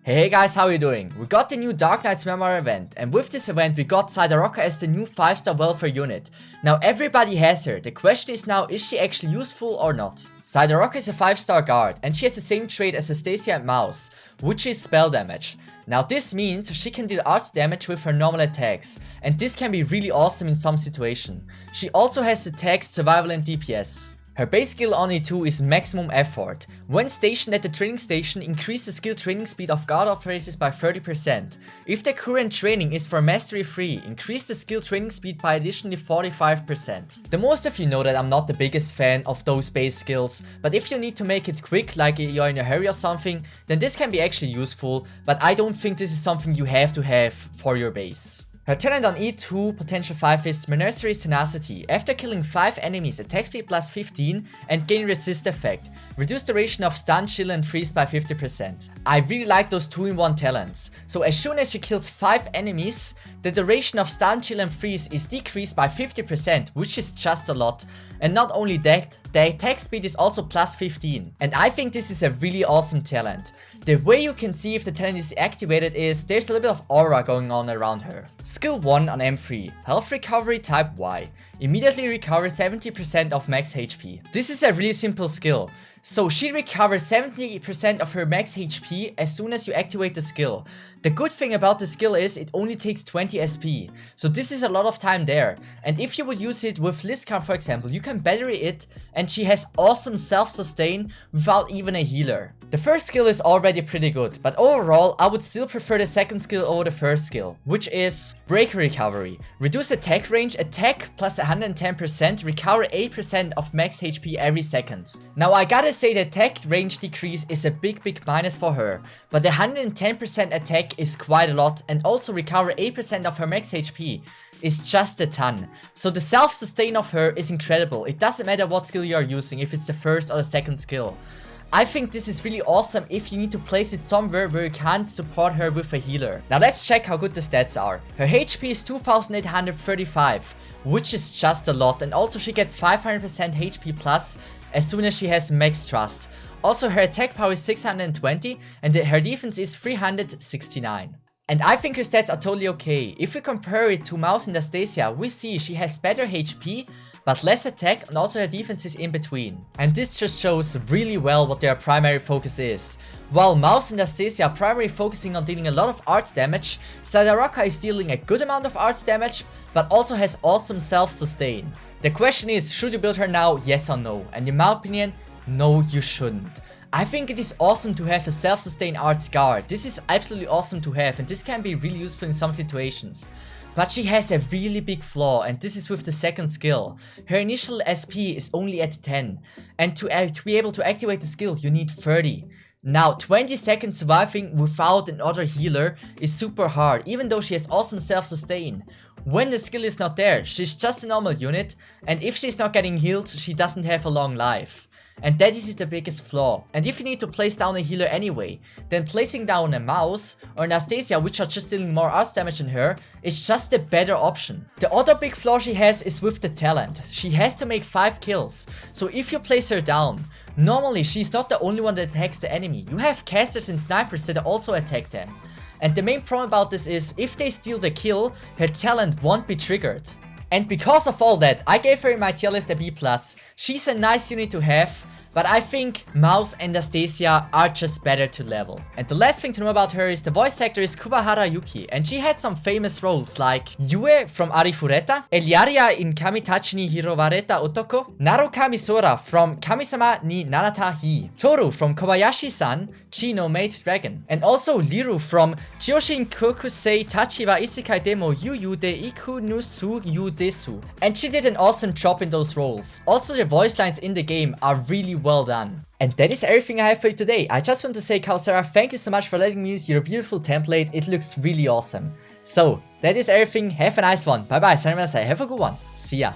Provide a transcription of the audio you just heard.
Hey guys, how are you doing? We got the new Arknights memoir event, and with this event we got Sideroca as the new 5-star welfare unit. Now everybody has her, the question is now, is she actually useful or not? Sideroca is a 5-star guard, and she has the same trait as Astesia and Mousse, which is spell damage. Now this means she can deal arts damage with her normal attacks, and this can be really awesome in some situation. She also has attacks, survival and DPS. Her base skill on E2 is maximum effort. When stationed at the training station, increase the skill training speed of guard operators by 30%. If the current training is for mastery 3, increase the skill training speed by additionally 45%. The most of you know that I'm not the biggest fan of those base skills, but if you need to make it quick, like you're in a hurry or something, then this can be actually useful, but I don't think this is something you have to have for your base. Her talent on E2 potential 5 is Mercenary Tenacity. After killing 5 enemies, attack speed plus 15 and gain resist effect. Reduce duration of stun, chill and freeze by 50%. I really like those 2-in-1 talents. So as soon as she kills 5 enemies, the duration of stun, chill and freeze is decreased by 50%, which is just a lot. And not only that, the attack speed is also plus 15. And I think this is a really awesome talent. The way you can see if the talent is activated is there's a little bit of aura going on around her. Skill 1 on M3, Health Recovery type Y. Immediately recover 70% of max HP. This is a really simple skill. So she recovers 70% of her max HP as soon as you activate the skill. The good thing about the skill is it only takes 20 SP. So this is a lot of time there. And if you would use it with Liscam for example, you can battery it and she has awesome self-sustain without even a healer. The first skill is already pretty good, but overall I would still prefer the second skill over the first skill, which is Break Recovery. Reduce attack range, attack plus 110%, recover 8% of max HP every second. Now I gotta say the attack range decrease is a big minus for her, but the 110% attack is quite a lot, and also recover 8% of her max HP is just a ton. So the self-sustain of her is incredible. It doesn't matter what skill you are using, if it's the first or the second skill. I think this is really awesome if you need to place it somewhere where you can't support her with a healer. Now let's check how good the stats are. Her HP is 2835, which is just a lot, and also she gets 500% HP plus as soon as she has max trust. Also her attack power is 620 and her defense is 369. And I think her stats are totally okay. If we compare it to Mousse and Astesia, we see she has better HP, but less attack, and also her defense is in between. And this just shows really well what their primary focus is. While Mousse and Astesia are primarily focusing on dealing a lot of arts damage, Sideroca is dealing a good amount of arts damage, but also has awesome self-sustain. The question is, should you build her now, yes or no? And in my opinion, no, you shouldn't. I think it is awesome to have a self-sustain arts guard. This is absolutely awesome to have, and this can be really useful in some situations. But she has a really big flaw, and this is with the second skill. Her initial SP is only at 10, and to be able to activate the skill you need 30. Now 20 seconds surviving without another healer is super hard, even though she has awesome self-sustain. When the skill is not there, she's just a normal unit, and if she's not getting healed, she doesn't have a long life. And that is the biggest flaw. And if you need to place down a healer anyway, then placing down a Mousse or an Astesia, which are just dealing more arts damage than her, is just a better option. The other big flaw she has is with the talent. She has to make 5 kills. So if you place her down, normally she's not the only one that attacks the enemy. You have casters and snipers that also attack them. And the main problem about this is, if they steal the kill, her talent won't be triggered. And because of all that, I gave her in my tier list a B+. She's a nice unit to have, but I think Mousse and Astesia are just better to level. And the last thing to know about her is the voice actor is Kubahara Yuki, and she had some famous roles like Yue from Arifureta, Eliaria in Kamitachi ni Hirowareta Otoko, Naruka Misora from Kamisama ni Nanata Hi, Toru from Kobayashi-san, Chi no Maid Dragon, and also Liru from Chiyoshin Kokusei Tachi wa Isekai demo Yuyu de Iku nu Su Yu Desu. And she did an awesome job in those roles. Also the voice lines in the game are really well done. And that is everything I have for you today. I just want to say, Karlseraph, thank you so much for letting me use your beautiful template. It looks really awesome. So, that is everything. Have a nice one. Bye bye. Have a good one. See ya.